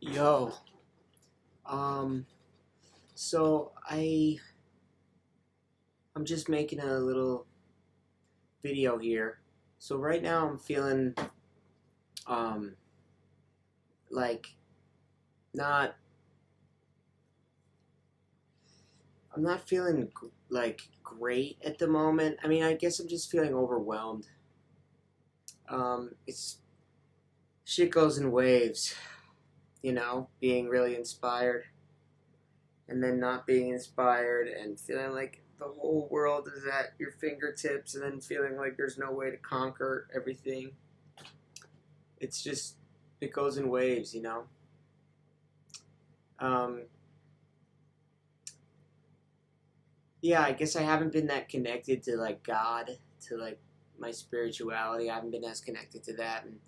Yo, um, so I'm just making a little video here. So right now I'm feeling um like not I'm not feeling like great at the moment. I mean, I guess I'm just feeling overwhelmed. It's shit goes in waves, being really inspired and then not being inspired and feeling like the whole world is at your fingertips and then feeling like there's no way to conquer everything. It's just, it goes in waves. Um, yeah, I guess I haven't been that connected to like God, to like my spirituality. I haven't been as connected to that. And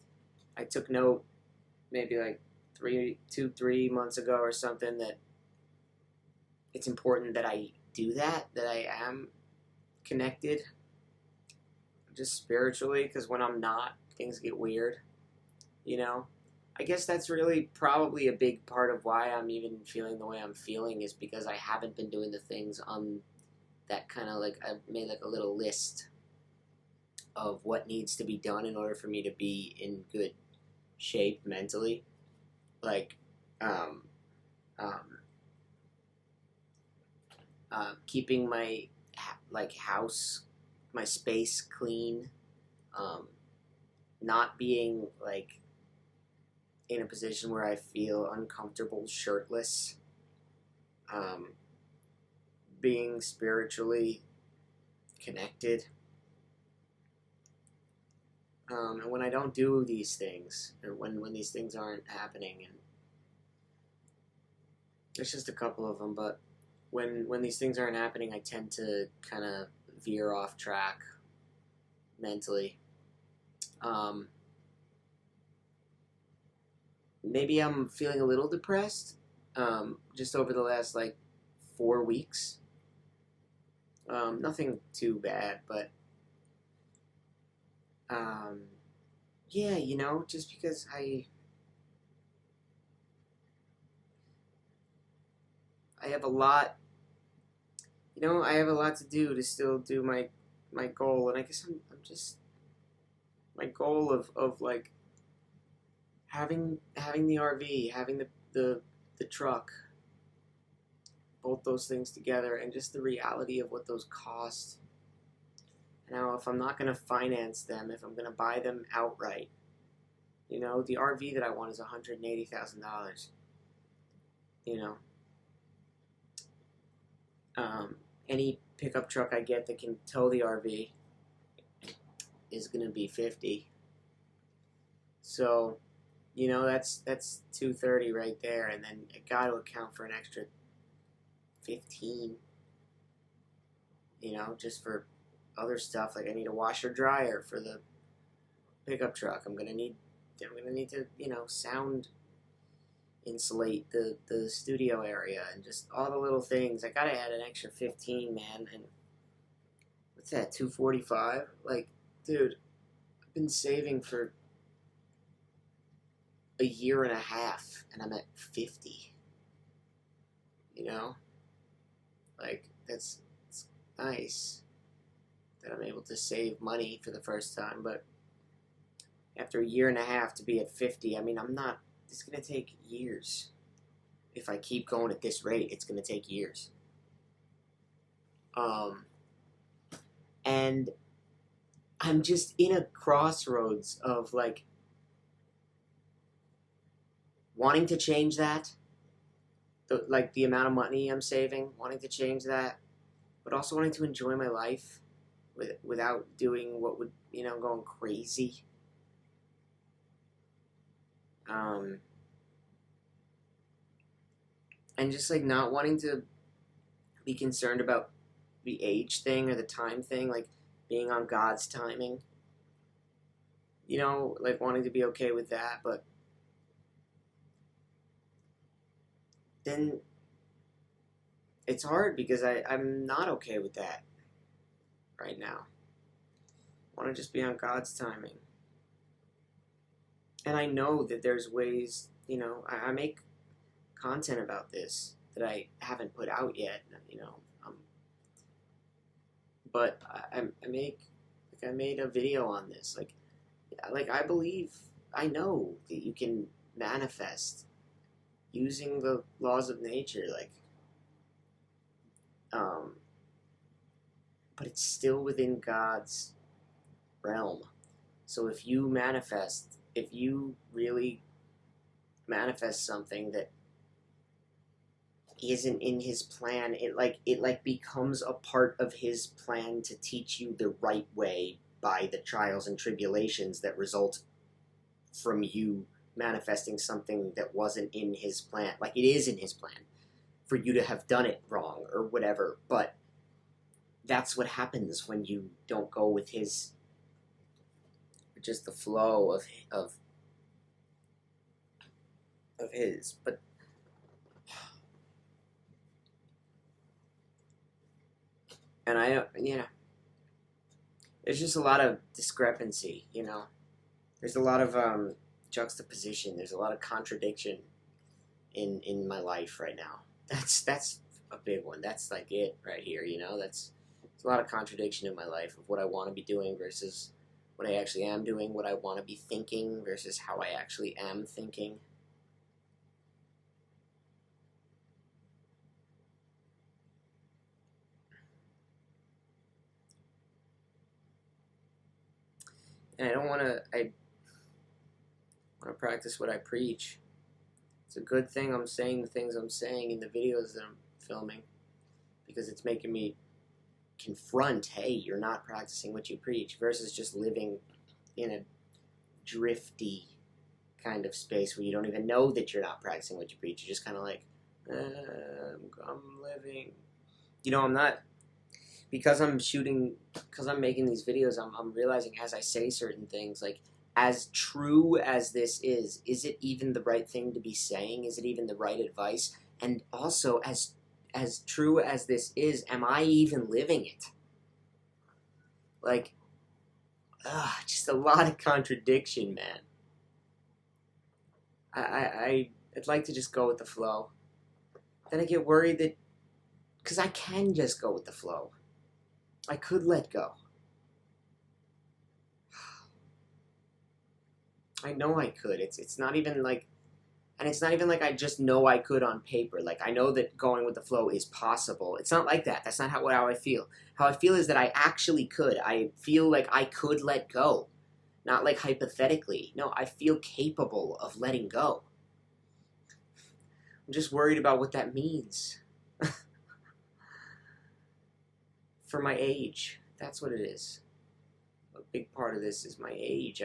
I took note maybe like 3 months ago or something that it's important that I do that I am connected just spiritually, because when I'm not, things get weird, you know? I guess that's really probably a big part of why I'm even feeling the way I'm feeling, is because I haven't been doing the things on that kind of like, I've made like a little list of what needs to be done in order for me to be in good shape mentally. Like, um, um, keeping my like house, my space clean, um, not being like in a position where I feel uncomfortable shirtless, um, being spiritually connected. And when I don't do these things, or when these things aren't happening, and there's just a couple of them, but when these things aren't happening, I tend to kind of veer off track mentally. Um, Maybe I'm feeling a little depressed, just over the last like 4 weeks. Nothing too bad, but um, yeah, just because I have a lot, I have a lot to do to still do my goal, and I guess I'm just my goal of like having the RV, having the truck, both those things together, and just the reality of what those cost. Now, if I'm not going to finance them, if I'm going to buy them outright, the RV that I want is $180,000. You know, any pickup truck I get that can tow the RV is going to be 50. So, that's 230 right there, and then it got to account for an extra 15. Just for other stuff, like I need a washer dryer for the pickup truck. I'm gonna need to sound insulate the studio area, and just all the little things. I gotta add an extra 15, man. And what's that, 245? Like, dude, I've been saving for a year and a half, and I'm at 50. You know, like it's nice that I'm able to save money for the first time, but after a year and a half to be at 50, I mean, I'm not. It's gonna take years. If I keep going at this rate, it's gonna take years. Um, and I'm just in a crossroads of like wanting to change that, the amount of money I'm saving, wanting to change that, but also wanting to enjoy my life without doing what would going crazy. Um, and just like not wanting to be concerned about the age thing or the time thing, like being on God's timing. Like wanting to be okay with that, but then it's hard because I'm not okay with that right now. I want to just be on God's timing. And I know that there's ways I make content about this that I haven't put out yet, but I made a video on this. I believe, I know that you can manifest using the laws of nature, but it's still within God's realm. So if you really manifest something that isn't in his plan, it becomes a part of his plan to teach you the right way by the trials and tribulations that result from you manifesting something that wasn't in his plan. Like, it is in his plan for you to have done it wrong or whatever, but that's what happens when you don't go with his, just the flow of his. But and there's just a lot of discrepancy, there's a lot of juxtaposition, there's a lot of contradiction in my life right now. That's a big one. That's like it right here, that's a lot of contradiction in my life of what I want to be doing versus what I actually am doing, what I want to be thinking versus how I actually am thinking. And I want to practice what I preach. It's a good thing I'm saying the things I'm saying in the videos that I'm filming, because it's making me confront, hey, you're not practicing what you preach, versus just living in a drifty kind of space where you don't even know that you're not practicing what you preach. You're just kind of like, I'm living. I'm not, because I'm making these videos, I'm realizing as I say certain things, like, as true as this is it even the right thing to be saying? Is it even the right advice? And also, as true as this is, am I even living it? Just a lot of contradiction, man. I'd like to just go with the flow. Then I get worried that, because I can just go with the flow. I could let go. I know I could. It's not even like, and it's not even like I just know I could on paper. Like, I know that going with the flow is possible. It's not like that. That's not how I feel. How I feel is that I actually could. I feel like I could let go. Not like hypothetically. No, I feel capable of letting go. I'm just worried about what that means. For my age. That's what it is. A big part of this is my age.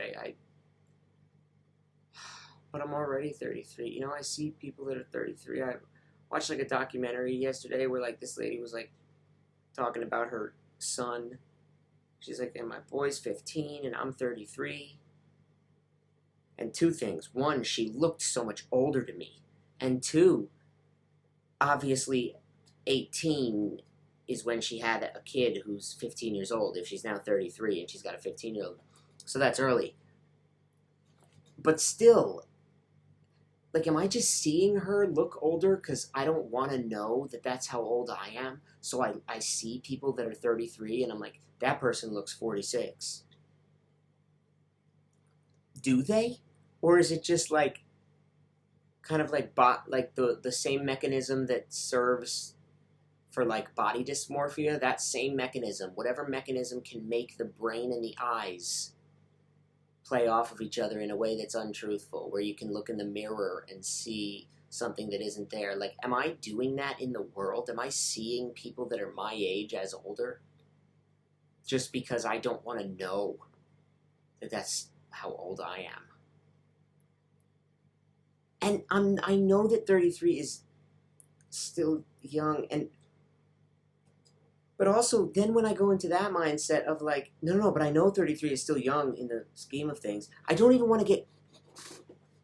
But I'm already 33. I see people that are 33. I watched a documentary yesterday where this lady was talking about her son. She's like, and my boy's 15 and I'm 33. And two things. One, she looked so much older to me. And two, obviously 18 is when she had a kid who's 15 years old, if she's now 33 and she's got a 15-year-old. So that's early. But still, am I just seeing her look older because I don't want to know that that's how old I am? So I see people that are 33 and I'm like, that person looks 46. Do they? Or is it just kind of the same mechanism that serves for body dysmorphia? That same mechanism, whatever mechanism can make the brain and the eyes play off of each other in a way that's untruthful, where you can look in the mirror and see something that isn't there. Am I doing that in the world? Am I seeing people that are my age as older just because I don't want to know that that's how old I am? And I know that 33 is still young, but also, then when I go into that mindset of no, but I know 33 is still young in the scheme of things, I don't even want to get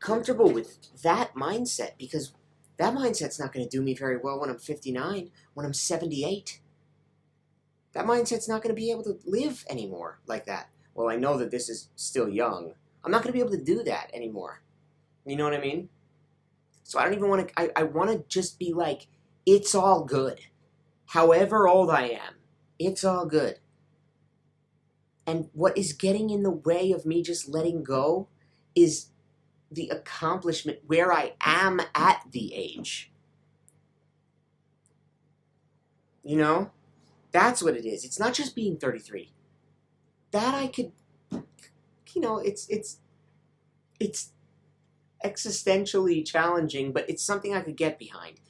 comfortable with that mindset, because that mindset's not going to do me very well when I'm 59, when I'm 78. That mindset's not going to be able to live anymore like that. Well, I know that this is still young. I'm not going to be able to do that anymore. You know what I mean? So I don't even want to, I want to just be like, it's all good. However old I am, it's all good. And what is getting in the way of me just letting go is the accomplishment where I am at the age. You know? That's what it is. It's not just being 33. That I could, you know, it's existentially challenging, but it's something I could get behind.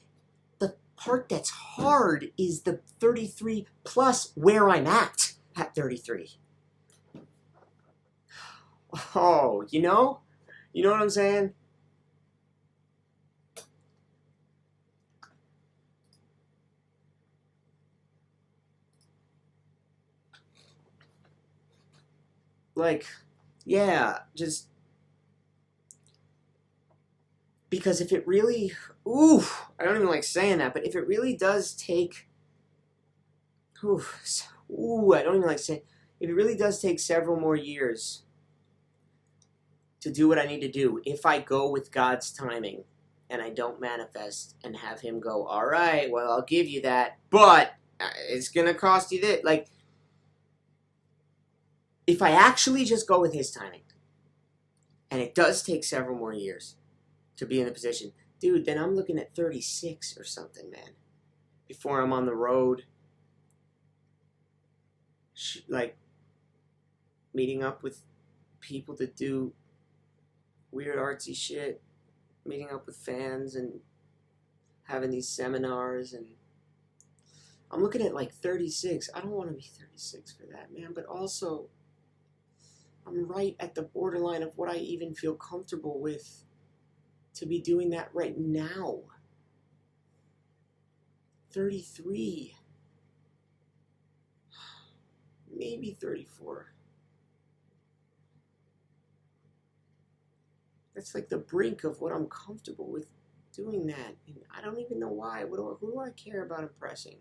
The part that's hard is the 33 plus where I'm at 33. Oh, you know? You know what I'm saying? Like, yeah, just because if it really, ooh, I don't even like saying that, but if it really does take, ooh, I don't even like saying, if it really does take several more years to do what I need to do, if I go with God's timing and I don't manifest and have Him go, all right, well, I'll give you that, but it's going to cost you this. Like, if I actually just go with His timing, and it does take several more years to be in the position, dude, then I'm looking at 36 or something, man, before I'm on the road, like, meeting up with people that do weird artsy shit, meeting up with fans and having these seminars, and I'm looking at like 36. I don't want to be 36 for that, man, but also I'm right at the borderline of what I even feel comfortable with to be doing that right now. 33. Maybe 34. That's like the brink of what I'm comfortable with doing that. And I don't even know why. Who do I care about impressing?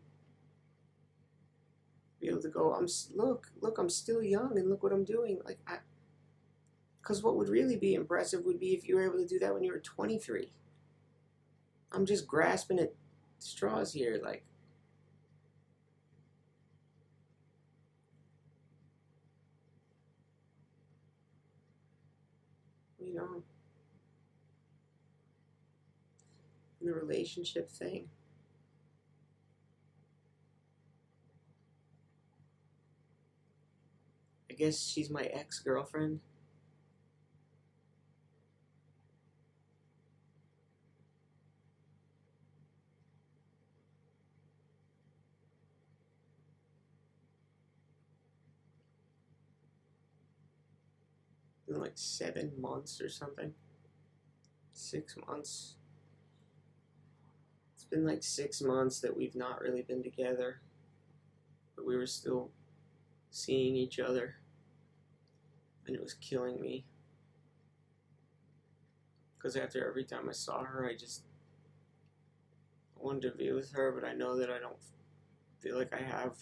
Be able to go, look, I'm still young and look what I'm doing. Like, because what would really be impressive would be if you were able to do that when you were 23. I'm just grasping at straws here, like. You know, in the relationship thing. I guess she's my ex-girlfriend. In like 7 months or something. 6 months. It's been like 6 months that we've not really been together. But we were still seeing each other. And it was killing me. Because after every time I saw her, I just wanted to be with her, but I know that I don't feel like I have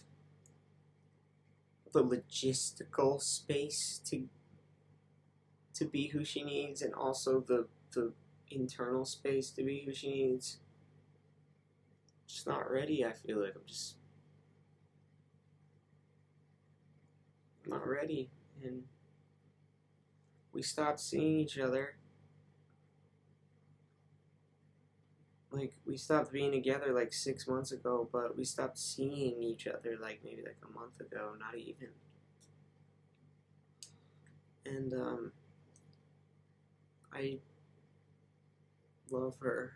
the logistical space to be who she needs, and also the internal space to be who she needs. Just not ready. I feel like I'm not ready. And we stopped seeing each other. Like, we stopped being together like 6 months ago, but we stopped seeing each other like maybe like a month ago, not even. And I love her.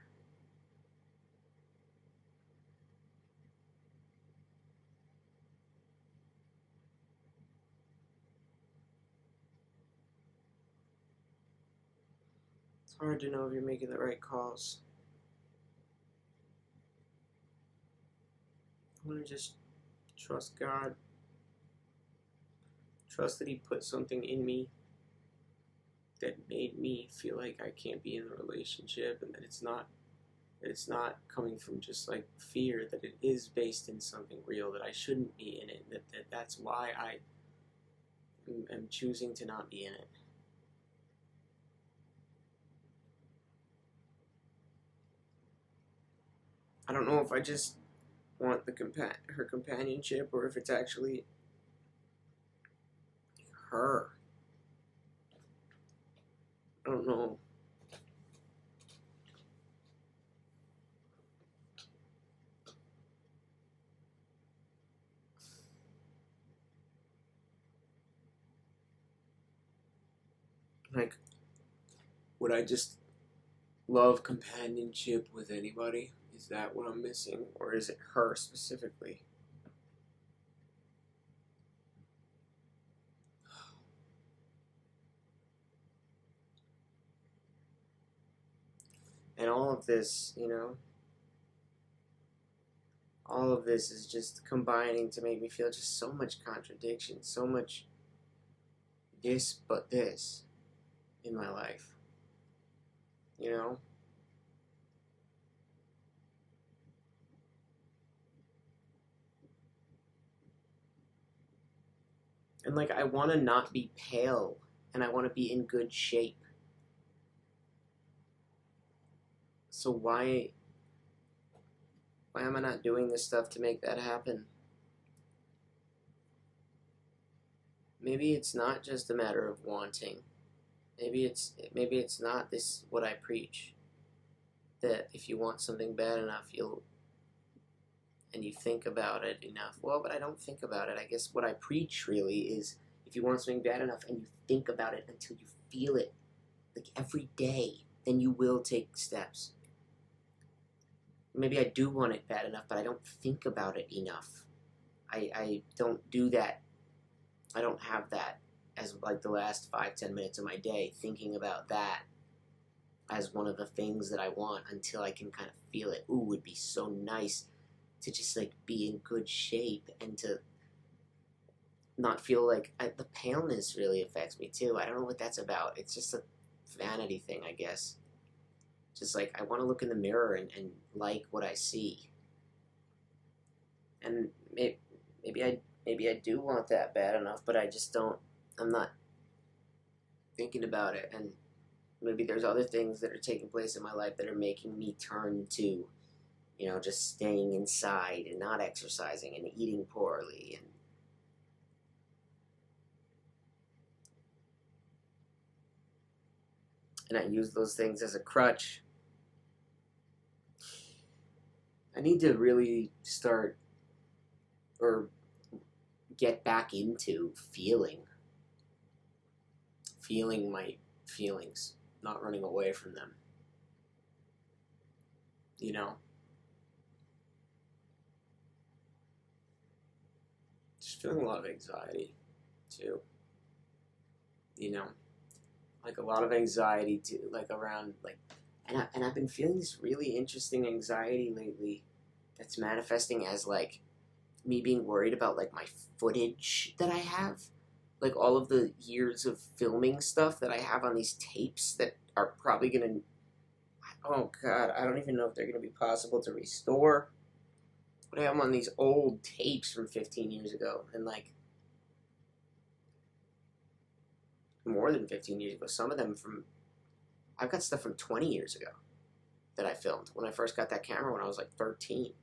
It's hard to know if you're making the right calls. I want to just trust God. Trust that He put something in me that made me feel like I can't be in a relationship, and that it's not coming from just like fear, that it is based in something real, that I shouldn't be in it, that's why I am choosing to not be in it. I don't know if I just want her companionship or if it's actually her. I don't know. Like, would I just love companionship with anybody? Is that what I'm missing? Or is it her specifically? And all of this, all of this is just combining to make me feel just so much contradiction, so much this but this in my life. And like, I want to not be pale, and I want to be in good shape. So why am I not doing this stuff to make that happen? Maybe it's not just a matter of wanting. Maybe it's not this what I preach. That if you want something bad enough, and you think about it enough. Well, but I don't think about it. I guess what I preach really is if you want something bad enough and you think about it until you feel it, like every day, then you will take steps. Maybe I do want it bad enough, but I don't think about it enough. I don't do that. I don't have that as like the last 5-10 minutes of my day, thinking about that as one of the things that I want until I can kind of feel it. Ooh, it would be so nice to just like be in good shape and to not feel like the paleness really affects me too. I don't know what that's about. It's just a vanity thing, I guess. Just like I want to look in the mirror and like what I see. And maybe I do want that bad enough, but I just don't. I'm not thinking about it, and maybe there's other things that are taking place in my life that are making me turn to, just staying inside and not exercising and eating poorly and I use those things as a crutch. I need to really start or get back into feeling my feelings, not running away from them. Just feeling a lot of anxiety too. Like a lot of anxiety too, like around like, and I've been feeling this really interesting anxiety lately, that's manifesting as like me being worried about like my footage that I have, like all of the years of filming stuff that I have on these tapes that are probably gonna, oh god, I don't even know if they're gonna be possible to restore. But I have on these old tapes from 15 years ago, and like more than 15 years ago. Some of them I've got stuff from 20 years ago that I filmed when I first got that camera when I was like 13.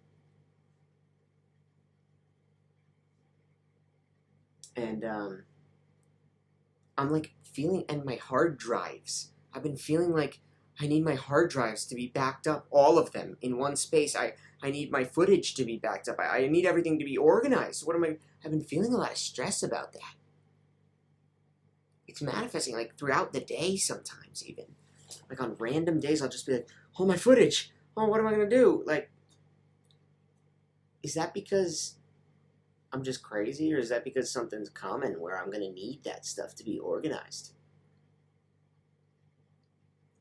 And I'm like feeling, and my hard drives, I've been feeling like I need my hard drives to be backed up, all of them in one space. I need my footage to be backed up. I need everything to be organized. I've been feeling a lot of stress about that. It's manifesting like throughout the day sometimes, even. Like on random days, I'll just be like, oh, my footage. Oh, what am I going to do? Like, is that because I'm just crazy, or is that because something's coming where I'm going to need that stuff to be organized?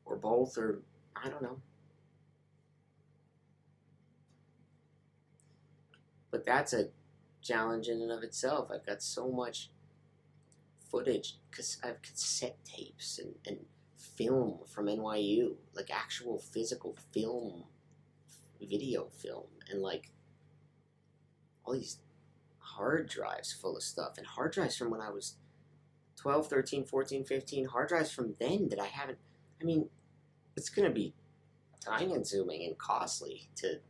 Or both, or I don't know. But that's a challenge in and of itself. I've got so much footage because I have cassette tapes and film from NYU, like actual physical film, video film, and like all these hard drives full of stuff, and hard drives from when I was 12, 13, 14, 15, hard drives from then that I haven't, I mean, it's going to be time consuming and costly to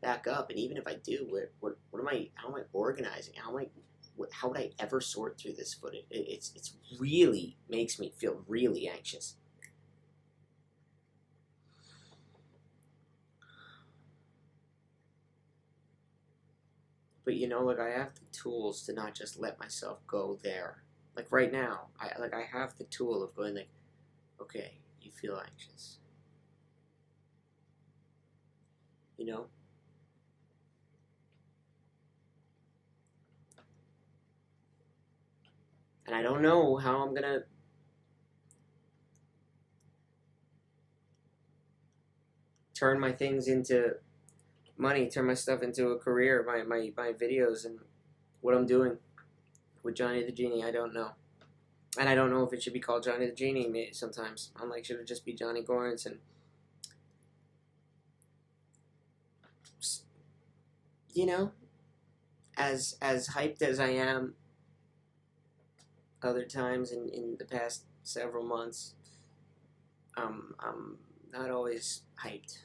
back up. And even if I do, what am I? How am I organizing? How would I ever sort through this footage? It's really makes me feel really anxious. But you know, like I have the tools to not just let myself go there. Like right now, I have the tool of going like, okay, you feel anxious. You know? And I don't know how I'm gonna turn my things into money, turn my stuff into a career, my videos and what I'm doing with Johnny the Genie. I don't know. And I don't know if it should be called Johnny the Genie sometimes. I'm like, should it just be Johnny Gorence? And, you know, as hyped as I am other times in the past several months, I'm not always hyped.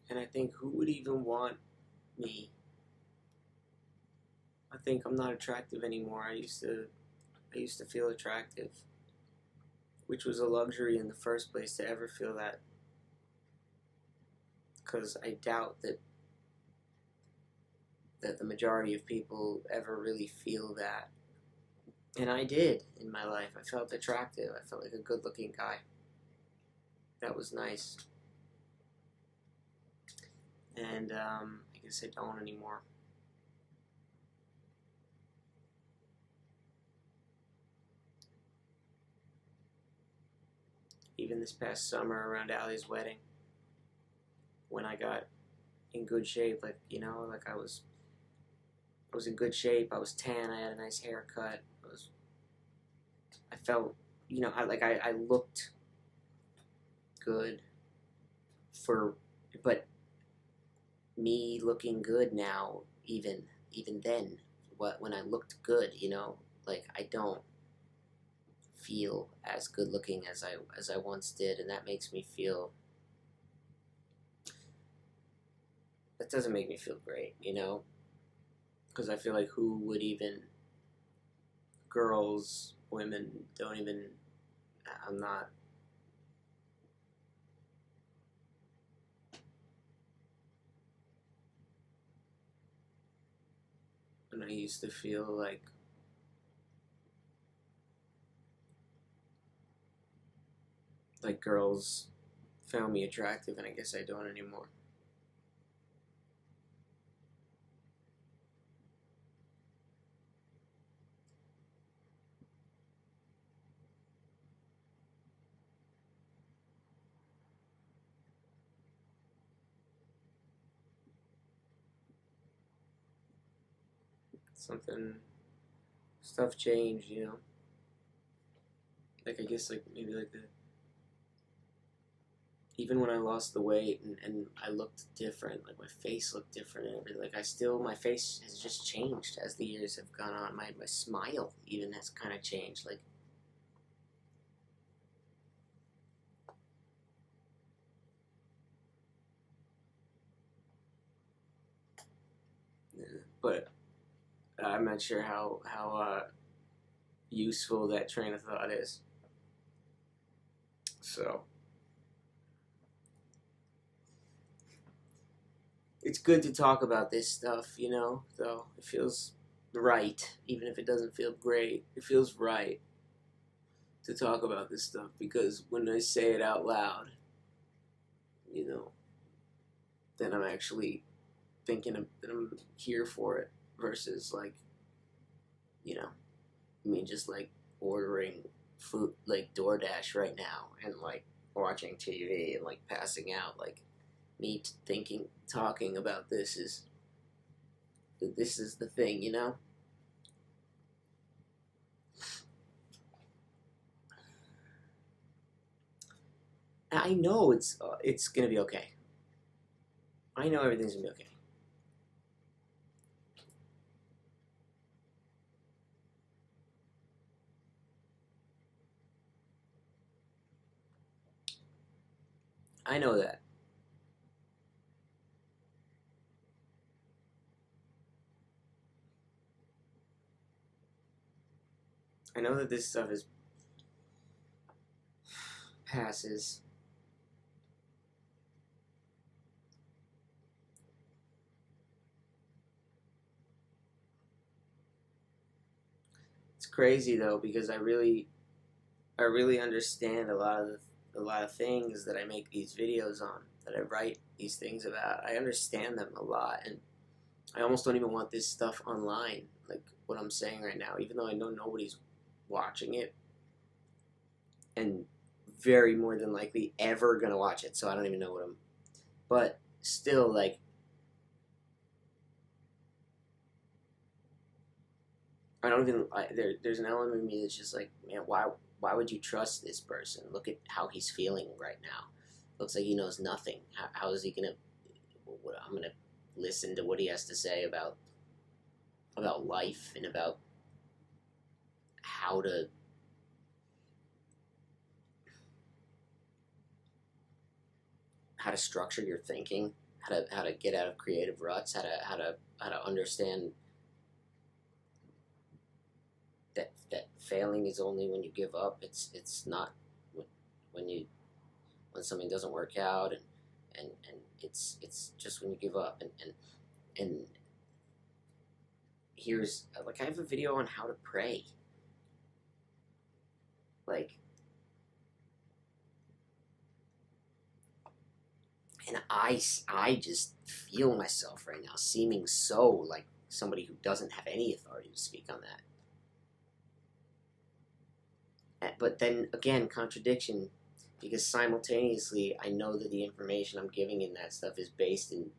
And I think who would even want me? I think I'm not attractive anymore. I used to feel attractive, which was a luxury in the first place to ever feel that. Because I doubt that the majority of people ever really feel that. And I did in my life. I felt attractive. I felt like a good-looking guy. That was nice. And I guess I don't anymore. Even this past summer around Allie's wedding, when I got in good shape, like, you know, like I was in good shape. I was tan. I had a nice haircut. I felt, you know, I looked good but me looking good now, even then, when I looked good, you know, like I don't feel as good looking as I once did, and that makes me feel. That doesn't make me feel great, you know, because I feel like who would even, girls, women, don't even. I'm not. And I used to feel like girls found me attractive, and I guess I don't anymore. Stuff changed, you know. Like I guess like maybe like even when I lost the weight and I looked different, like my face looked different and everything. Like my face has just changed as the years have gone on. My smile even has kind of changed. Like but I'm not sure how useful that train of thought is. So it's good to talk about this stuff, you know, though it feels right, even if it doesn't feel great. It feels right to talk about this stuff because when I say it out loud, you know, then I'm actually thinking that I'm here for it versus like, you know, I mean, just like ordering food like DoorDash right now and like watching TV and like passing out. Like me talking about this is the thing, you know. And I know it's gonna be okay. I know everything's gonna be okay. I know that. I know that this stuff is passes. It's crazy though, because I really understand a lot of things that I make these videos on, that I write these things about. I understand them a lot, and I almost don't even want this stuff online, like what I'm saying right now, even though I know nobody's watching it, and very more than likely ever gonna watch it, so I don't even know what I'm. But still, like, I don't even. There's an element of me that's just like, man, why would you trust this person? Look at how he's feeling right now. Looks like he knows nothing. How is he gonna? I'm gonna listen to what he has to say about life and about how to structure your thinking, how to get out of creative ruts, how to understand that failing is only when you give up. It's not when you when something doesn't work out, and it's just when you give up. And here's, like, I have a video on how to pray. Like, and I just feel myself right now seeming so like somebody who doesn't have any authority to speak on that. But then again, contradiction, because simultaneously I know that the information I'm giving in that stuff is based in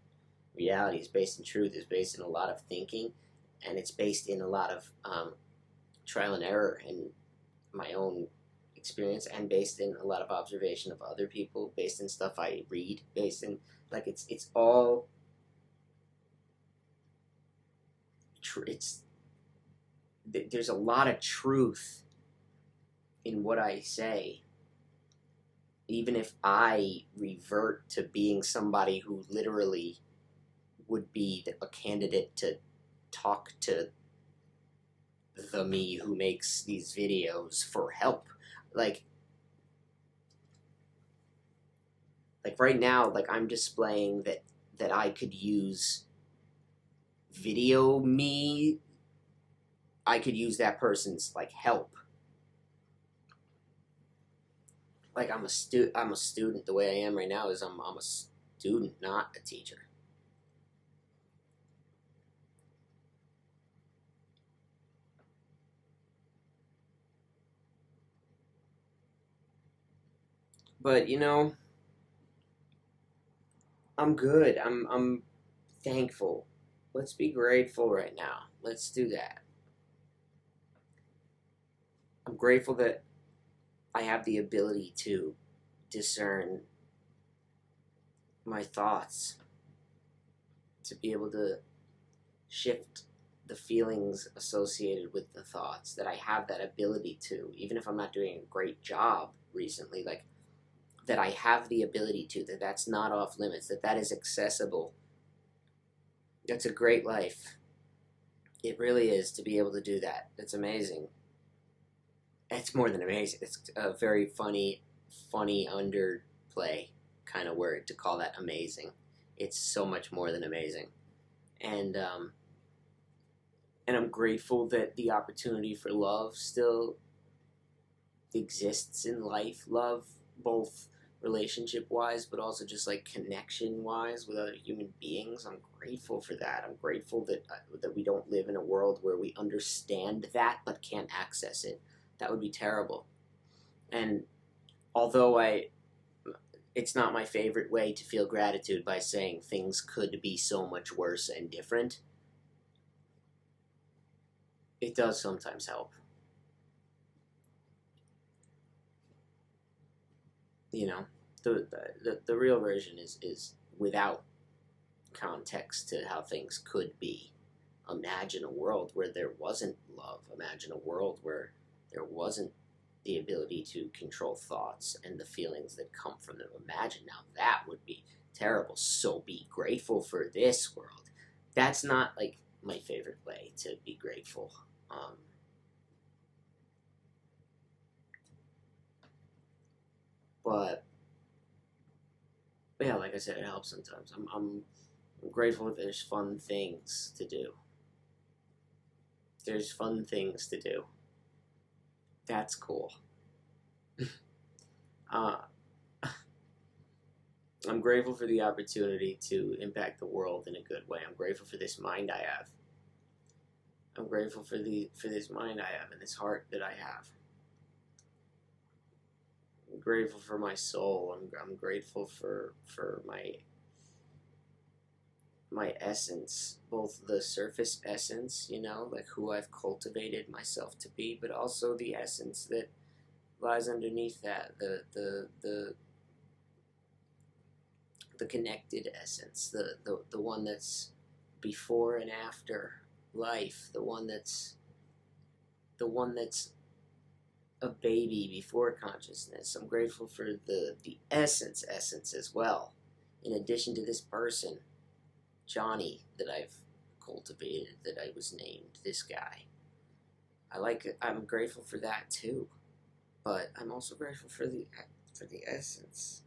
reality, is based in truth, is based in a lot of thinking, and it's based in a lot of trial and error and my own experience, and based in a lot of observation of other people, based in stuff I read, based in, like, it's all there's a lot of truth in what I say, even if I revert to being somebody who literally would be a candidate to talk to the me who makes these videos for help. Like right now, like, I'm displaying that I could use video me. I could use that person's, like, help. Like, I'm a student. The way I am right now is I'm a student, not a teacher. But I'm good. I'm thankful. Let's be grateful right now. Let's do that. I'm grateful that I have the ability to discern my thoughts, to be able to shift the feelings associated with the thoughts, that I have that ability to, even if I'm not doing a great job recently, like, that I have the ability to, that's not off limits, that is accessible. That's a great life. It really is, to be able to do that. It's amazing. It's more than amazing. It's a very funny underplay kind of word to call that amazing. It's so much more than amazing. And I'm grateful that the opportunity for love still exists in life. Love, both relationship-wise, but also just, like, connection-wise with other human beings. I'm grateful for that. I'm grateful that we don't live in a world where we understand that but can't access it. That would be terrible. And although it's not my favorite way to feel gratitude, by saying things could be so much worse and different, it does sometimes help. The real version is without context to how things could be. Imagine a world where there wasn't love. Imagine a world where there wasn't the ability to control thoughts and the feelings that come from them. Imagine now, that would be terrible. So be grateful for this world. That's not like my favorite way to be grateful. But yeah, like I said, it helps sometimes. I'm grateful that there's fun things to do. There's fun things to do. That's cool. uh, I'm grateful for the opportunity to impact the world in a good way. I'm grateful for this mind I have. I'm grateful for this mind I have and this heart that I have. I'm grateful for my soul. I'm grateful for my essence, both the surface essence, like who I've cultivated myself to be, but also the essence that lies underneath that, the connected essence, the one that's before and after life, the one that's a baby before consciousness. I'm grateful for the essence as well. In addition to this person, Johnny, that I've cultivated, that I was named this guy. I'm grateful for that too, but I'm also grateful for the essence.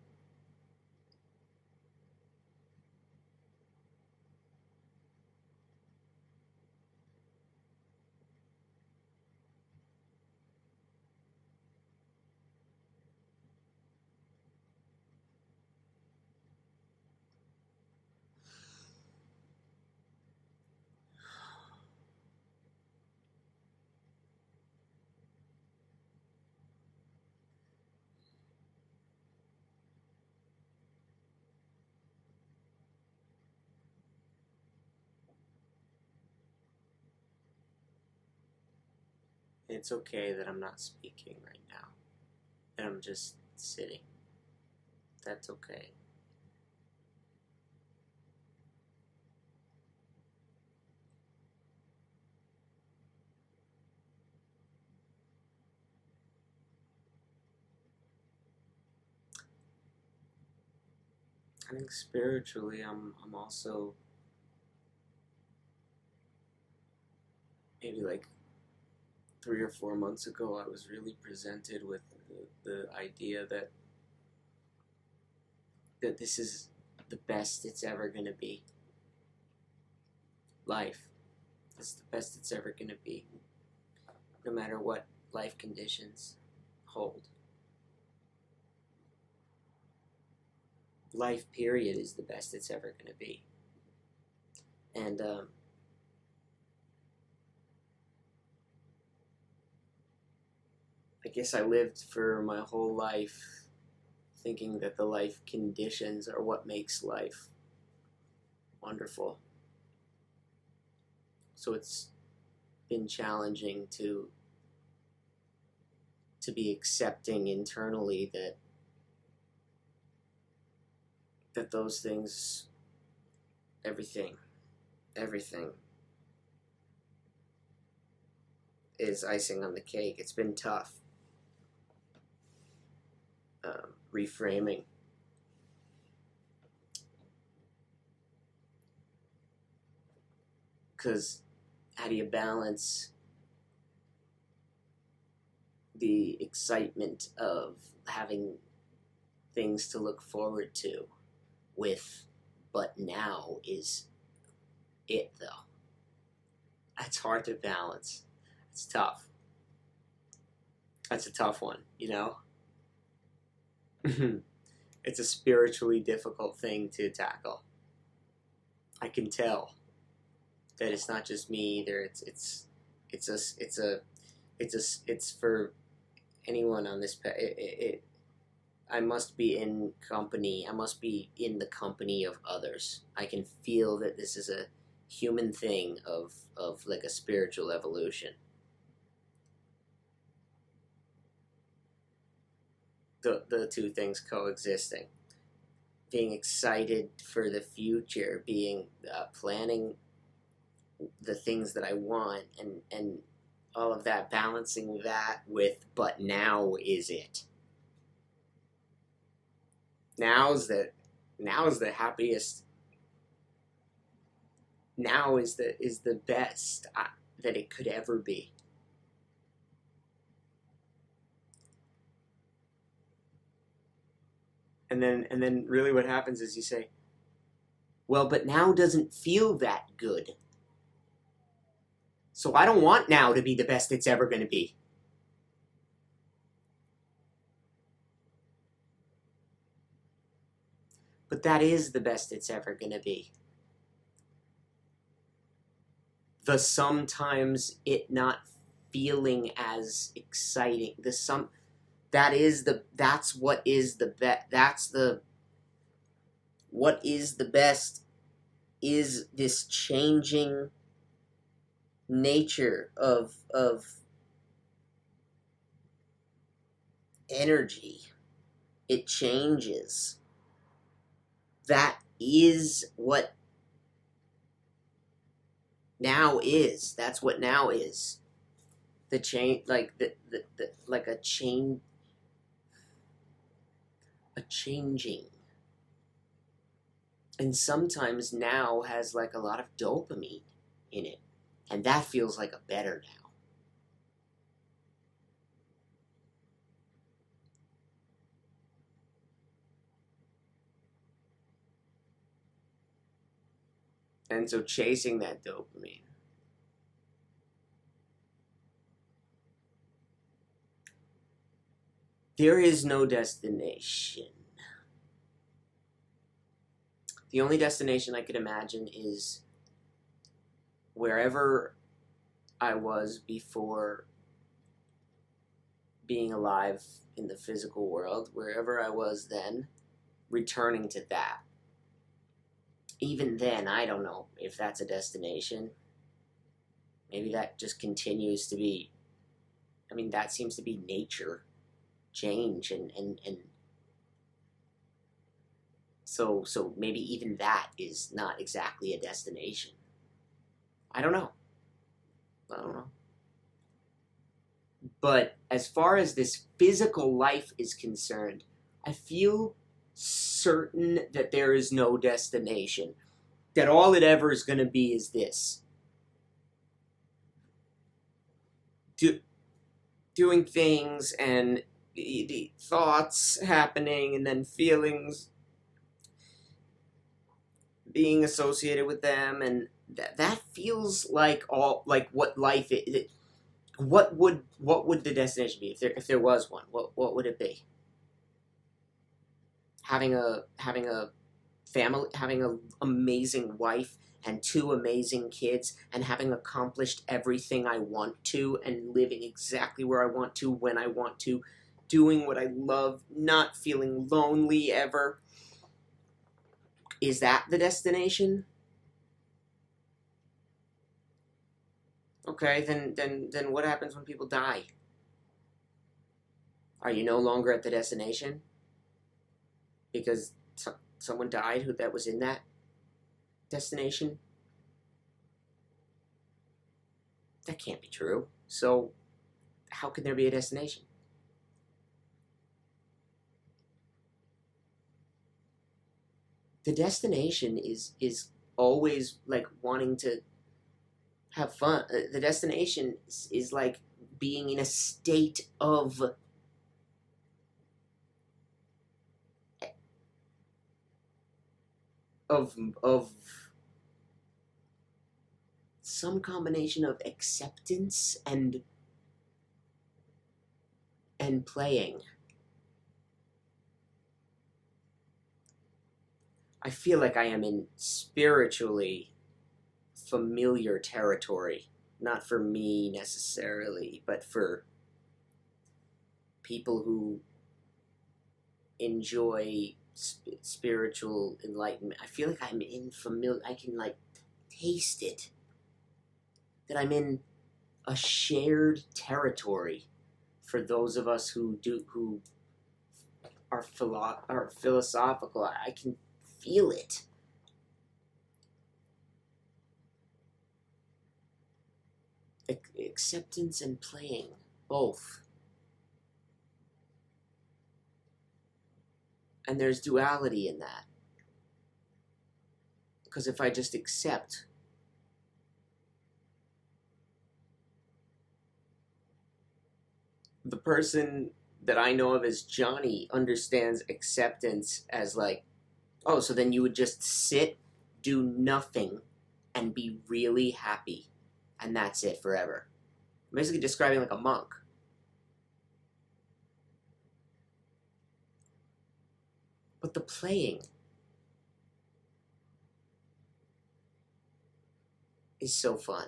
It's okay that I'm not speaking right now, that I'm just sitting. That's okay. I think spiritually, I'm also maybe like 3 or 4 months ago, I was really presented with the idea that this is the best it's ever gonna be. Life. It's the best it's ever gonna be, no matter what life conditions hold. Life, period, is the best it's ever gonna be. And I guess I lived for my whole life thinking that the life conditions are what makes life wonderful. So it's been challenging to be accepting internally that those things, everything is icing on the cake. It's been tough. Reframing. Because how do you balance the excitement of having things to look forward to with, but now is it though? That's hard to balance. It's tough. That's a tough one, It's a spiritually difficult thing to tackle. I can tell that it's not just me either. It's for anyone on this. I must be in company. I must be in the company of others. I can feel that this is a human thing of like a spiritual evolution. The two things coexisting. Being excited for the future, being planning the things that I want, and all of that, balancing that with, but now is it. Now's the happiest. Now is the best that it could ever be. And then really what happens is you say, well, but now doesn't feel that good. So I don't want now to be the best it's ever going to be. But that is the best it's ever going to be. The sometimes it not feeling as exciting. That's what is the best. What is the best is this changing nature of energy. It changes. That is what now is. That's what now is. The change, like like a changing. And sometimes now has like a lot of dopamine in it. And that feels like a better now. And so chasing that dopamine. There is no destination. The only destination I could imagine is wherever I was before being alive in the physical world, wherever I was then, returning to that. Even then, I don't know if that's a destination. Maybe that just continues to be, I mean, that seems to be nature, change, and so maybe even that is not exactly a destination. I don't know. But as far as this physical life is concerned, I feel certain that there is no destination. That all it ever is going to be is this. Doing things and the thoughts happening and then feelings being associated with them, and that feels like all like what life is. What would the destination be if there was one? What would it be? Having a family, having an amazing wife and 2 amazing kids, and having accomplished everything I want to, and living exactly where I want to, when I want to, doing what I love, not feeling lonely ever. Is that the destination? Okay, then what happens when people die? Are you no longer at the destination? Because someone died that was in that destination? That can't be true. So, how can there be a destination? The destination is always like wanting to have fun. The destination is like being in a state of some combination of acceptance and playing. I feel like I am in spiritually familiar territory. Not for me necessarily, but for people who enjoy spiritual enlightenment. I feel like I'm in familiar. I can like taste it. That I'm in a shared territory for those of us who are philosophical. I can feel it. acceptance and playing, both. And there's duality in that. Because if I just accept, the person that I know of as Johnny understands acceptance as like, oh, so then you would just sit, do nothing, and be really happy. And that's it forever. I'm basically describing like a monk. But the playing is so fun.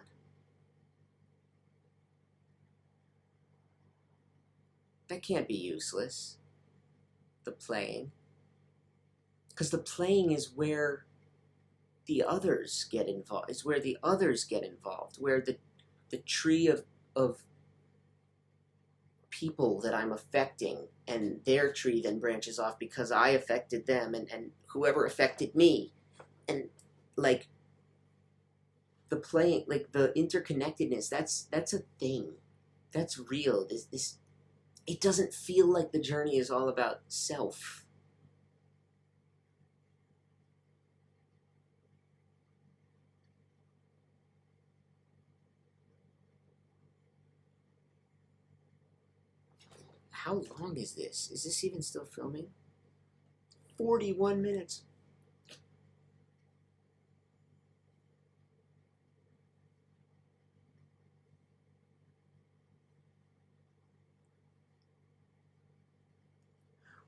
That can't be useless. The playing. Because the playing is where the others get involved. Is where the others get involved. Where the tree of people that I'm affecting and their tree then branches off because I affected them and whoever affected me. And like the playing, like the interconnectedness, that's a thing. That's real. This it doesn't feel like the journey is all about self. How long is this? Is this even still filming? 41 minutes.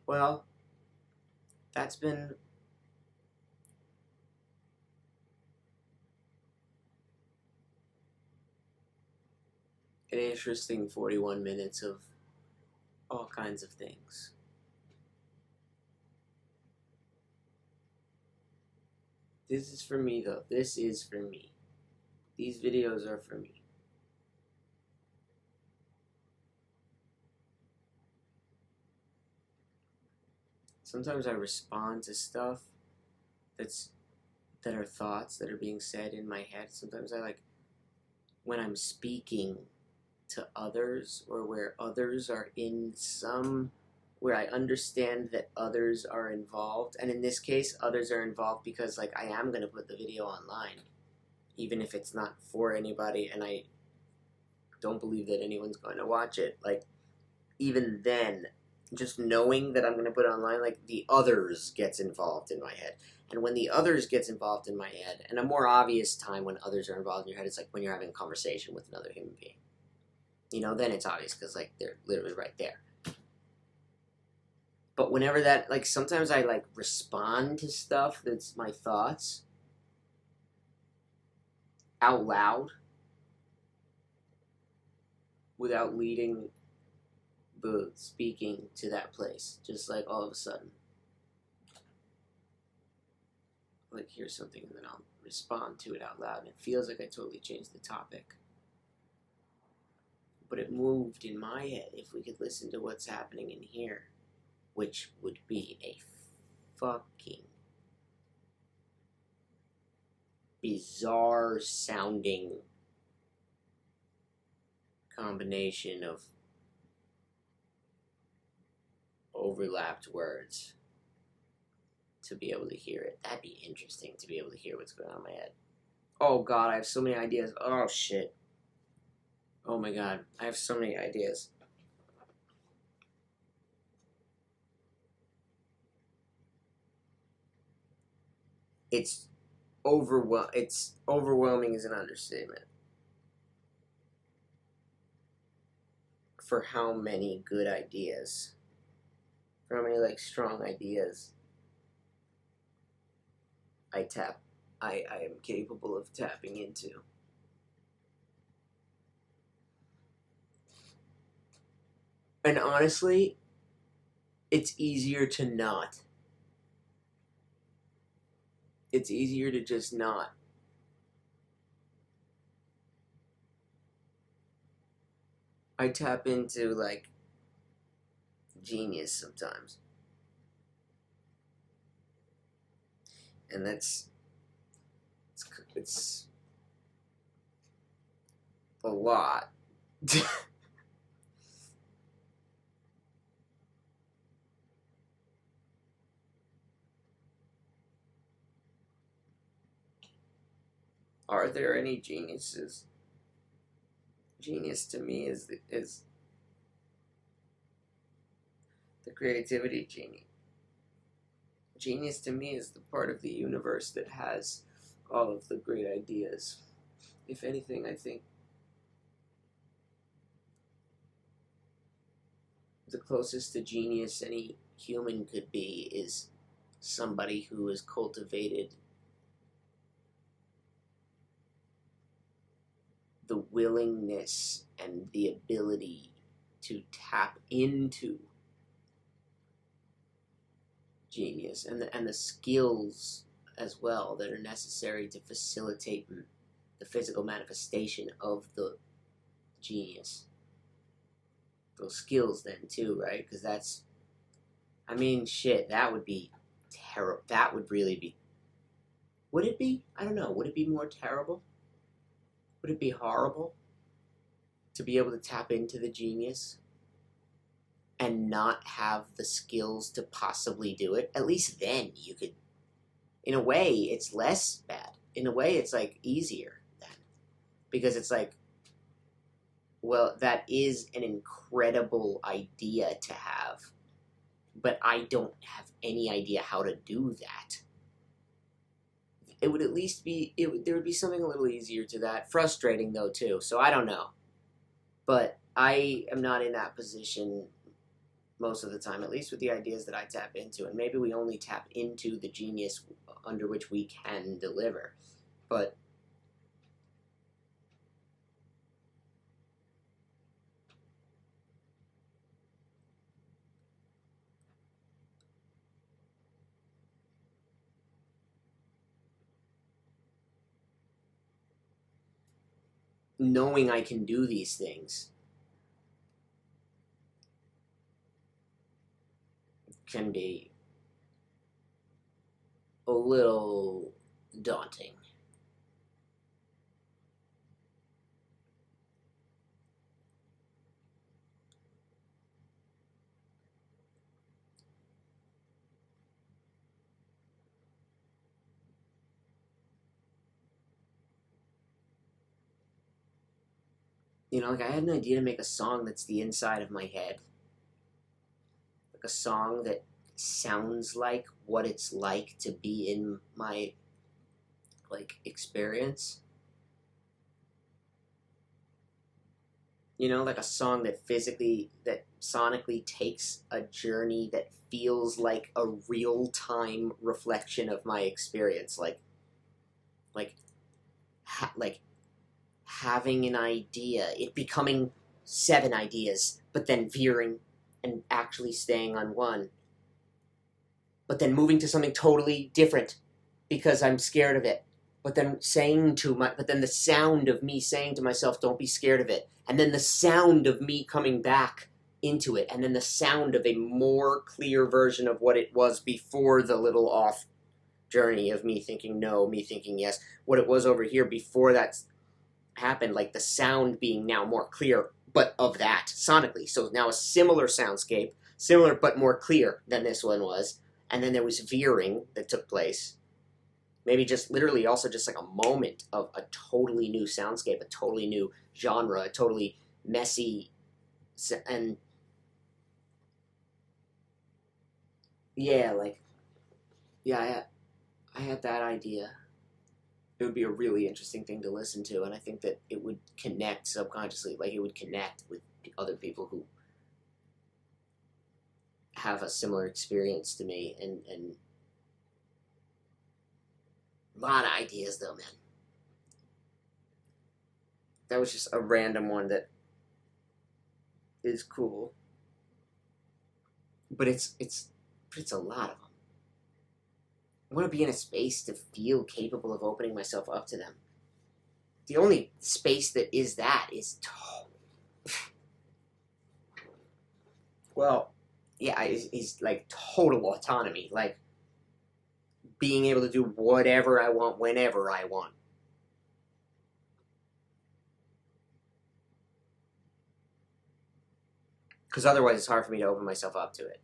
Well, that's been an interesting 41 minutes of all kinds of things. This is for me, though. This is for me. These videos are for me. Sometimes I respond to stuff that are thoughts that are being said in my head. Sometimes I like when I'm speaking to others or where others are in some where I understand that others are involved, and in this case others are involved because like I am going to put the video online even if it's not for anybody and I don't believe that anyone's going to watch it. Like even then, just knowing that I'm going to put it online, like the others gets involved in my head. And when the others gets involved in my head, and a more obvious time when others are involved in your head, it's like when you're having a conversation with another human being. You know, then it's obvious because like they're literally right there. But whenever that, like sometimes I like respond to stuff that's my thoughts out loud without leading the speaking to that place. Just like all of a sudden. Like hear something and then I'll respond to it out loud and it feels like I totally changed the topic. But it moved in my head if we could listen to what's happening in here, which would be a fucking bizarre sounding combination of overlapped words to be able to hear it. That'd be interesting to be able to hear what's going on in my head. Oh god, I have so many ideas. Oh shit. Oh my god, I have so many ideas. It's overwhelming is an understatement. For how many good ideas. For how many like strong ideas I am capable of tapping into. And honestly, it's easier to not. It's easier to just not. I tap into like genius sometimes. And it's a lot. Are there any geniuses? Genius to me is the creativity genie. Genius to me is the part of the universe that has all of the great ideas. If anything, I think the closest to genius any human could be is somebody who has cultivated the willingness and the ability to tap into genius and the skills as well that are necessary to facilitate the physical manifestation of the genius. Those skills then too, right? Because that's, I mean, shit, that would be terrible. That would really be, would it be? I don't know. Would it be more terrible? Would it be horrible to be able to tap into the genius and not have the skills to possibly do it? At least then you could, in a way, it's less bad. In a way, it's like easier then. Because it's like, well, that is an incredible idea to have, but I don't have any idea how to do that. It would at least be, there would be something a little easier to that. Frustrating, though, too, so I don't know. But I am not in that position most of the time, at least with the ideas that I tap into. And maybe we only tap into the genius under which we can deliver. But knowing I can do these things can be a little daunting. You know, like I had an idea to make a song that's the inside of my head. Like a song that sounds like what it's like to be in my, like, experience. You know, like a song that sonically takes a journey that feels like a real-time reflection of my experience. Like having an idea, it becoming 7 ideas, but then veering and actually staying on one. But then moving to something totally different because I'm scared of it. But then the sound of me saying to myself, don't be scared of it. And then the sound of me coming back into it. And then the sound of a more clear version of what it was before the little off journey of me thinking no, me thinking yes. What it was over here before that happened, like the sound being now more clear, but of that, sonically. So now a similar soundscape, similar but more clear than this one was. And then there was veering that took place. Maybe just literally also just like a moment of a totally new soundscape, a totally new genre, a totally messy, and yeah, like, yeah, I had that idea. It would be a really interesting thing to listen to, and I think that it would connect subconsciously, like it would connect with other people who have a similar experience to me, and a lot of ideas though, man. That was just a random one that is cool. But it's a lot of them. I want to be in a space to feel capable of opening myself up to them. The only space that is that is well, yeah, is like total autonomy, like being able to do whatever I want whenever I want. because otherwise it's hard for me to open myself up to it.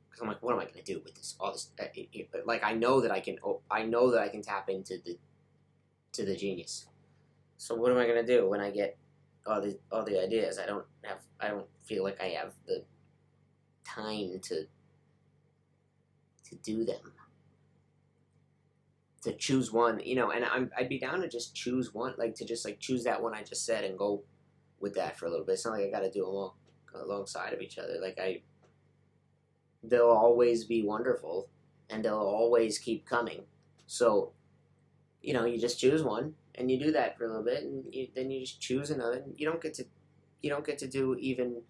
Because I'm like, what am I going to do with this? All this, like I know that I can tap into the genius. So what am I going to do when I get all the ideas? I don't feel like I have the time to do them. To choose one, and I'd be down to just choose one, like to just like choose that one I just said and go with that for a little bit. It's not like I got to do them all alongside of each other. Like they'll always be wonderful, and they'll always keep coming. So, you just choose one, and you do that for a little bit, and then you just choose another. And you don't get to do even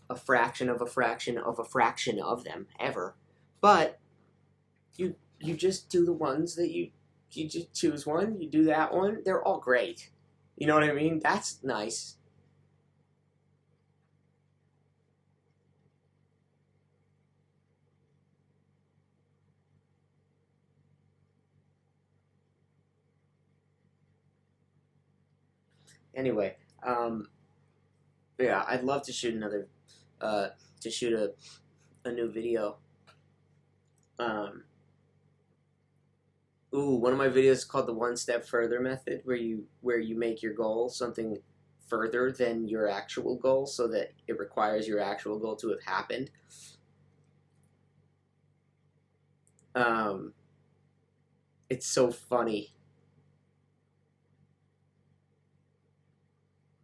a fraction of a fraction of a fraction of them ever, but you just do the ones that you just choose one. You do that one. They're all great. You know what I mean? That's nice. Anyway, yeah, I'd love to shoot a new video. One of my videos is called the One Step Further method, where you make your goal something further than your actual goal, so that it requires your actual goal to have happened. It's so funny.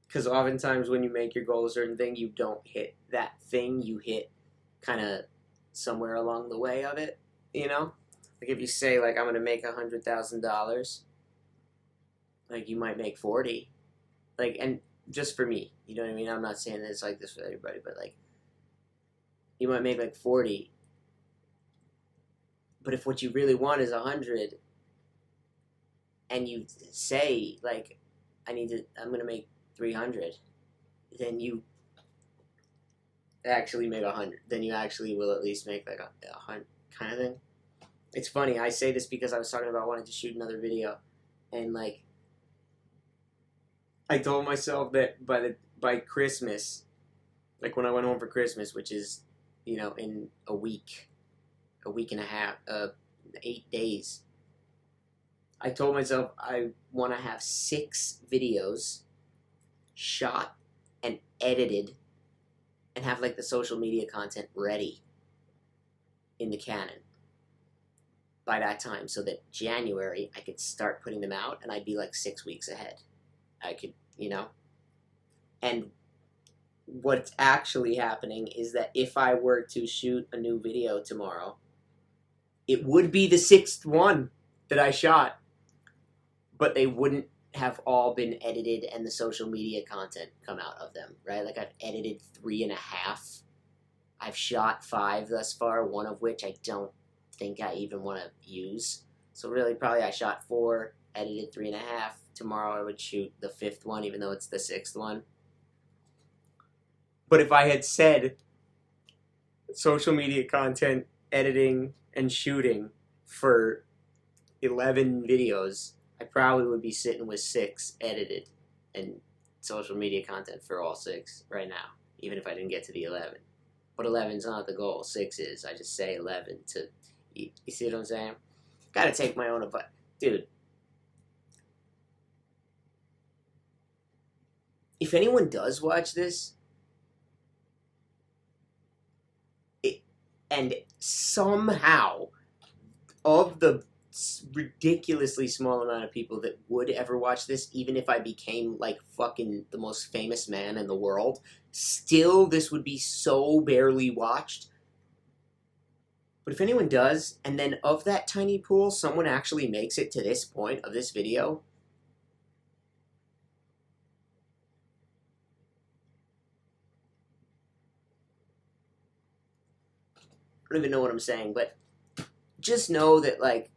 Because oftentimes when you make your goal a certain thing, you don't hit that thing. You hit kind of somewhere along the way of it, Like if you say, like, I'm going to make $100,000, like, you might make 40. Like, and just for me, you know what I mean? I'm not saying that it's like this for everybody, but, like, you might make, like, 40. But if what you really want is 100, and you say, like, I'm going to make 300, then you actually make 100. Then you actually will at least make, like, a 100 kind of thing. It's funny, I say this because I was talking about wanting to shoot another video, and, like, I told myself that by Christmas, like when I went home for Christmas, which is, in a week and a half, 8 days, I told myself I want to have 6 videos shot and edited and have, like, the social media content ready in the canon by that time, so that January I could start putting them out, and I'd be like 6 weeks ahead. I could, and what's actually happening is that if I were to shoot a new video tomorrow, it would be the 6th one that I shot, but they wouldn't have all been edited and the social media content come out of them, right? Like, I've edited 3.5. I've shot 5 thus far, one of which I don't think I even want to use. So really, probably I shot 4, edited 3.5. Tomorrow I would shoot the 5th one, even though it's the 6th one. But if I had said social media content, editing, and shooting for 11 videos, I probably would be sitting with 6 edited and social media content for all 6 right now, even if I didn't get to the 11. But 11's not the goal. 6 is. I just say 11 to... You see what I'm saying? Gotta take my own advice. Dude, if anyone does watch this, and somehow, of the ridiculously small amount of people that would ever watch this, even if I became, like, fucking the most famous man in the world, still this would be so barely watched. But if anyone does, and then of that tiny pool, someone actually makes it to this point of this video, I don't even know what I'm saying, but just know that, like,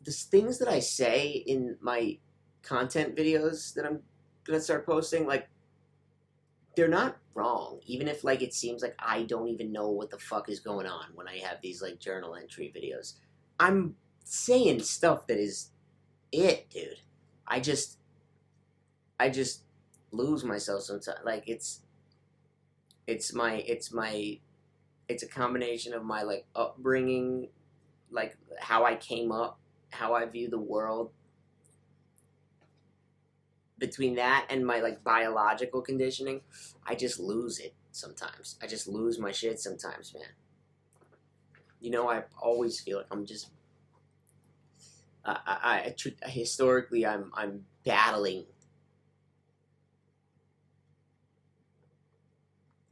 the things that I say in my content videos that I'm gonna start posting, like, they're not wrong, even if, like, it seems like I don't even know what the fuck is going on when I have these, like, journal entry videos. I'm saying stuff that is it, dude. I just lose myself sometimes. Like, it's... it's a combination of my like upbringing, like how I came up, how I view the world. Between that and my like biological conditioning, I just lose it sometimes. I just lose my shit sometimes, man. You know, I always feel like I'm just historically I'm battling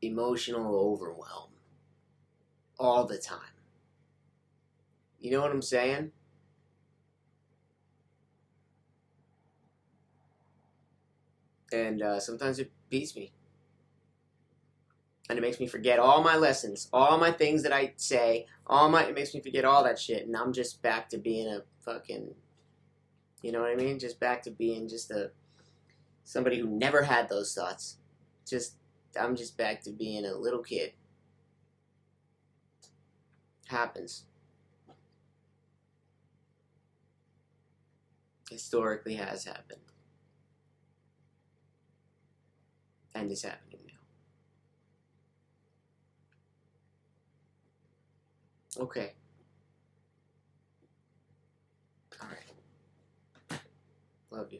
emotional overwhelm all the time. You know what I'm saying? And sometimes it beats me, and it makes me forget all my lessons, all my things that I say, it makes me forget all that shit, and I'm just back to being a fucking, you know what I mean? Just back to being just somebody who never had those thoughts. I'm just back to being a little kid. Happens. Historically has happened. And is happening now. Okay. Alright. Love you.